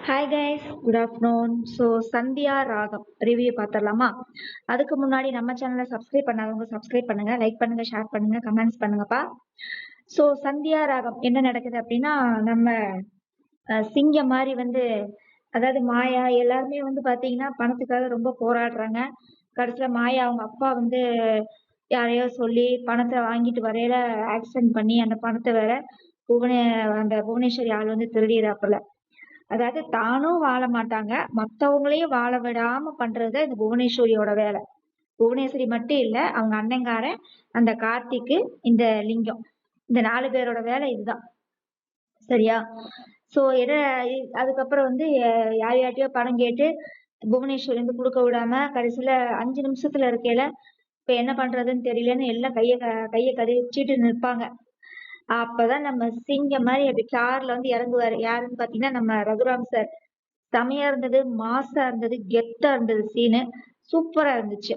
Hi guys, good afternoon. So Sandhya ராகம் review பார்த்துடலாமா? அதுக்கு முன்னாடி நம்ம சேனலை சப்ஸ்கிரைப் பண்ணாதவங்க சப்ஸ்கிரைப் பண்ணுங்க, லைக் பண்ணுங்க, ஷேர் பண்ணுங்க, கமெண்ட்ஸ் பண்ணுங்கப்பா. ஸோ சந்தியா ராகம் என்ன நடக்குது அப்படின்னா, நம்ம சிங்கம் மாதிரி அதாவது மாயா எல்லாருமே பார்த்தீங்கன்னா பணத்துக்காக ரொம்ப போராடுறாங்க. கடைசியில் மாயா அவங்க அப்பா யாரையோ சொல்லி பணத்தை வாங்கிட்டு வரையில ஆக்சிடென்ட் பண்ணி அந்த பணத்தை வேற புவனே அந்த புவனேஸ்வரி ஆள் திருடிறாப்புல. அதாவது தானும் வாழ மாட்டாங்க, மத்தவங்களையும் வாழ விடாம பண்றது இந்த புவனேஸ்வரியோட வேலை. புவனேஸ்வரி மட்டும் இல்ல, அவங்க அண்ணங்காரன் அந்த கார்த்திக்கு, இந்த லிங்கம், இந்த 4 பேரோட வேலை இதுதான். சரியா? சோ அதுக்கப்புறம் யார் யார்கிட்டயோ பணம் கேட்டு புவனேஸ்வரி கொடுக்க விடாம கடைசியில 5 நிமிஷத்துல இருக்கையில இப்ப என்ன பண்றதுன்னு தெரியலன்னு எல்லாம் கைய கதிச்சிட்டு நிற்பாங்க. அப்பதான் நம்ம சிங்கம் மாதிரி அப்படி கார்ல இறங்குவாரு. யாருன்னு பாத்தீங்கன்னா நம்ம ரகுராம் சார். செமையா இருந்தது, மாசா இருந்தது, கெத்தா இருந்தது. சீனு சூப்பரா இருந்துச்சு.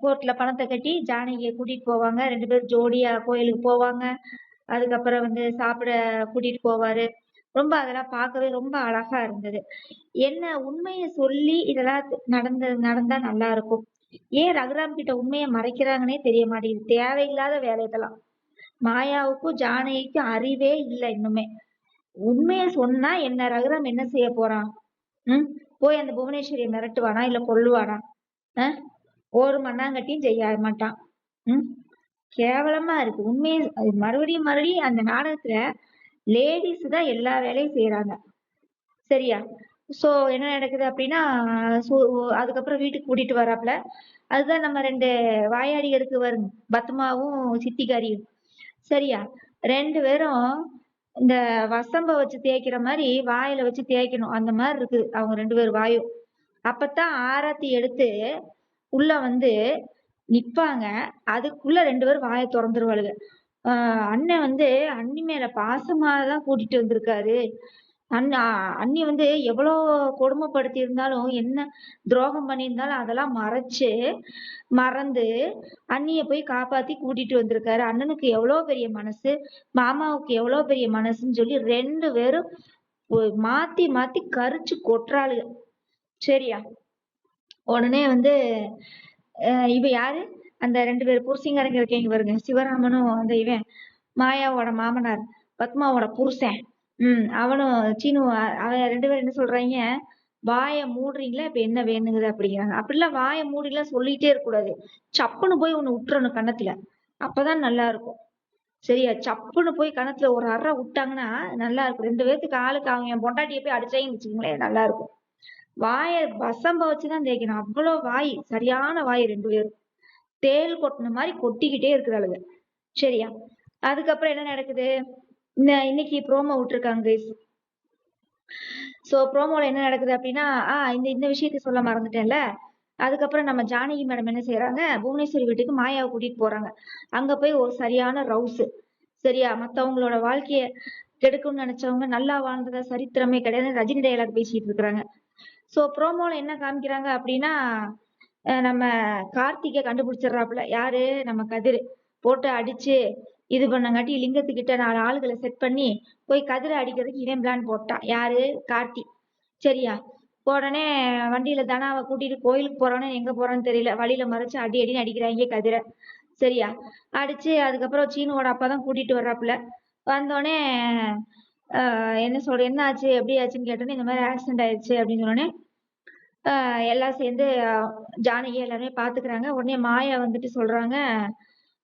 கோர்ட்ல பணத்தை கட்டி ஜானகியை கூட்டிட்டு போவாங்க. 2 பேரும் ஜோடியா கோயிலுக்கு போவாங்க. அதுக்கப்புறம் சாப்பிட கூட்டிட்டு போவாரு. ரொம்ப அதெல்லாம் பார்க்கவே ரொம்ப அழகா இருந்தது. என்ன உண்மையை சொல்லி இதெல்லாம் நடந்தா நல்லா இருக்கும். ஏன் ரகுராம் கிட்ட உண்மையை மறைக்கிறாங்கன்னே தெரிய மாட்டேங்குது. தேவையில்லாத வேலை இதெல்லாம். மாயாவுக்கும் ஜானகிக்கும் அறிவே இல்லை இன்னுமே. உண்மையை சொன்னா என்ன ரகுராம் என்ன செய்ய போறான்? போய் அந்த புவனேஸ்வரியை மிரட்டுவானா இல்ல கொல்லுவானா? ஒரு மண்ணாங்கட்டியும் செய்ய மாட்டான். கேவலமா இருக்கு உண்மையை. மறுபடியும் அந்த நாடகத்துல லேடிஸ் தான் எல்லா வேலையும் செய்யறாங்க. சரியா? சோ என்ன நடக்குது அப்படின்னா, அதுக்கப்புறம் வீட்டுக்கு கூட்டிட்டு வராப்புல. அதுதான் நம்ம 2 வாயாடிகளுக்கு வரும், பத்மாவும் சித்திகாரியும். சரியா? 2 பேரும் இந்த வசம்ப வச்சு தேய்க்கிற மாதிரி வாயில வச்சு தேய்க்கணும். அந்த மாதிரி இருக்கு அவங்க 2 பேர் வாயும். அப்பத்தான் ஆரத்தி எடுத்து உள்ள நிப்பாங்க. அதுக்குள்ள 2 பேரும் வாயை திறந்துருவாளுங்க. அண்ணன் அண்ணி மேல பாசமாதான் கூட்டிட்டு வந்திருக்காரு. அண்ணி எவ்வளோ கொடுமைப்படுத்தி இருந்தாலும், என்ன துரோகம் பண்ணியிருந்தாலும் அதெல்லாம் மறந்து அண்ணிய போய் காப்பாத்தி கூட்டிட்டு வந்திருக்காரு. அண்ணனுக்கு எவ்வளவு பெரிய மனசு, மாமாவுக்கு எவ்வளவு பெரிய மனசுன்னு சொல்லி 2 பேரும் மாத்தி மாத்தி கரிச்சு கொட்டுறாளுங்க. சரியா? உடனே இவ யாரு, அந்த 2 பேர் புருஷங்காரங்க இருக்கீங்க பாருங்க, சிவராமனும் அந்த இவன் மாயாவோட மாமனார் பத்மாவோட புருஷன், அவனும் சீனு, அவன் 2 பேரும் என்ன சொல்றாங்க, வாயை மூடுறீங்களா இப்ப என்ன வேணுங்குது அப்படிங்கிறாங்க. அப்படிலாம் வாயை மூடிலாம் சொல்லிட்டே இருக்கக்கூடாது. சப்புன்னு போய் ஒண்ணு விட்டுறணும் கன்னத்துல. அப்பதான் நல்லா இருக்கும். சரியா? சப்புன்னு போய் கணத்துல ஒரு அறை விட்டாங்கன்னா நல்லா இருக்கும். 2 பேத்துக்கு ஆளுக்கு அவங்க பொண்டாட்டியை போய் அடிச்சாங்கன்னு வச்சுக்கோங்களேன், நல்லா இருக்கும். வாயை வசம்ப வச்சுதான் தேய்க்கணும். அவ்வளவு வாய், சரியான வாய் 2 பேரும். தேள் கொட்டின மாதிரி கொட்டிக்கிட்டே இருக்கிறாளுங்க. சரியா? அதுக்கப்புறம் என்ன நடக்குது, இன்னைக்கு ப்ரோமோ விட்டுருக்காங்க. சோ ப்ரோமோல என்ன நடக்குது அப்படின்னா, இந்த விஷயத்த சொல்ல மறந்துட்டேன்ல. அதுக்கப்புறம் நம்ம ஜானகி மேடம் என்ன செய்யறாங்க, புவனேஸ்வரி வீட்டுக்கு மாயாவை கூட்டிட்டு போறாங்க. அங்க போய் ஒரு சரியான ரவுஸ். சரியா? மத்தவங்களோட வாழ்க்கைய கெடுக்கும்னு நினைச்சவங்க நல்லா வாழ்ந்ததா சரித்திரமே கிடையாது, ரஜினி டயலாக் பேசிட்டு இருக்கிறாங்க. சோ ப்ரோமோல என்ன காமிக்கிறாங்க அப்படின்னா, நம்ம கார்த்திகை கண்டுபிடிச்சிடுறாப்புல. யாரு, நம்ம கதிர் போட்டு அடிச்சு இது பண்ணங்காட்டி லிங்கத்துக்கிட்ட 4 ஆளுகளை செட் பண்ணி போய் கதிரை அடிக்கிறதுக்கு இவன் பிளான் போட்டான். யாரு, கார்த்தி. சரியா? உடனே வண்டியில தனாவை கூட்டிட்டு கோயிலுக்கு போறான்னு எங்க போறான்னு தெரியல, வழியில மறைச்சு அடின்னு அடிக்கிறாங்க கதிரை. சரியா? அடிச்சு அதுக்கப்புறம் சீனுவோட அப்பாதான் கூட்டிட்டு வர்றாப்புல. வந்தோடனே என்ன ஆச்சு எப்படி ஆச்சுன்னு கேட்டோன்னே, இந்த மாதிரி ஆக்சிடென்ட் ஆயிடுச்சு அப்படின்னு சொன்னோடனே எல்லாம் சேர்ந்து ஜானகி எல்லாருமே பாத்துக்கிறாங்க. உடனே மாயா சொல்றாங்க,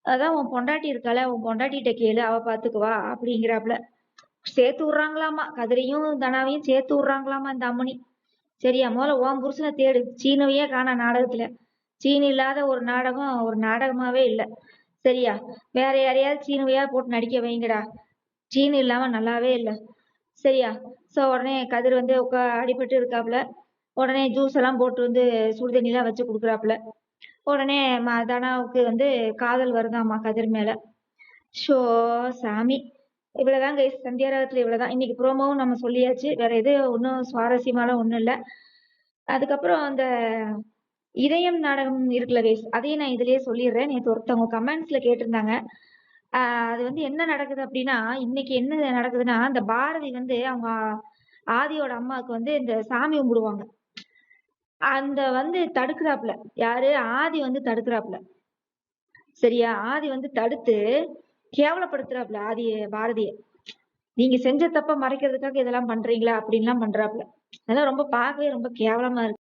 அதான் உன் பொண்டாட்டி இருக்கால, உன் பொண்டாட்டிகிட்ட கேளு, அவ பாத்துக்குவா அப்படிங்கிறாப்புல. சேர்த்து விடுறாங்களாமா, கதிரையும் தனாவையும் சேர்த்து விடுறாங்களாமா இந்த அம்மனி. சரியா? முதல்ல உன் புருஷனை தேடு. சீனுவையே காண நாடகத்துல. சீனு இல்லாத ஒரு நாடகம் ஒரு நாடகமாவே இல்லை. சரியா? வேற யாரையாவது சீனுவையா போட்டு நடிக்க வைங்கடா. சீனு இல்லாம நல்லாவே இல்லை. சரியா? சோ உடனே கதிர் அடிபட்டு இருக்காப்புல. உடனே ஜூஸ் எல்லாம் போட்டு சுடு தண்ணி எல்லாம் வச்சு கொடுக்குறாப்புல. உடனே தனாவுக்கு காதல் வருதாமா கதிர் மேல. ஷோ சாமி, இவ்வளவுதான் கைஸ், சந்தியா ராகத்துல இவ்வளவுதான். இன்னைக்கு ப்ரோமோவும் நம்ம சொல்லியாச்சு. வேற எது ஒன்றும் சுவாரஸ்யமாலாம் ஒண்ணும் இல்லை. அதுக்கப்புறம் அந்த இதயம் நாடகம் இருக்குல்ல கைஸ், அதையும் நான் இதுலயே சொல்லிடுறேன். நேற்று ஒருத்தவங்க கமெண்ட்ஸ்ல கேட்டிருந்தாங்க. அது என்ன நடக்குது அப்படின்னா, இன்னைக்கு என்ன நடக்குதுன்னா, அந்த பாரதி அவங்க ஆதியோட அம்மாவுக்கு வந்து இந்த சாமி கும்பிடுவாங்க. அந்த வந்து தடுக்கிறாப்புல. யாரு? ஆதி வந்து தடுக்கிறாப்புல. சரியா? ஆதி வந்து தடுத்து கேவலப்படுத்துறாப்புல பாரதிய. நீங்க செஞ்ச தப்ப மறைக்கிறதுக்காக இதெல்லாம் பண்றீங்களா? அப்படின்லாம் பண்றாப்புல. அதெல்லாம் ரொம்ப பார்க்கவே ரொம்ப கேவலமா இருக்கு.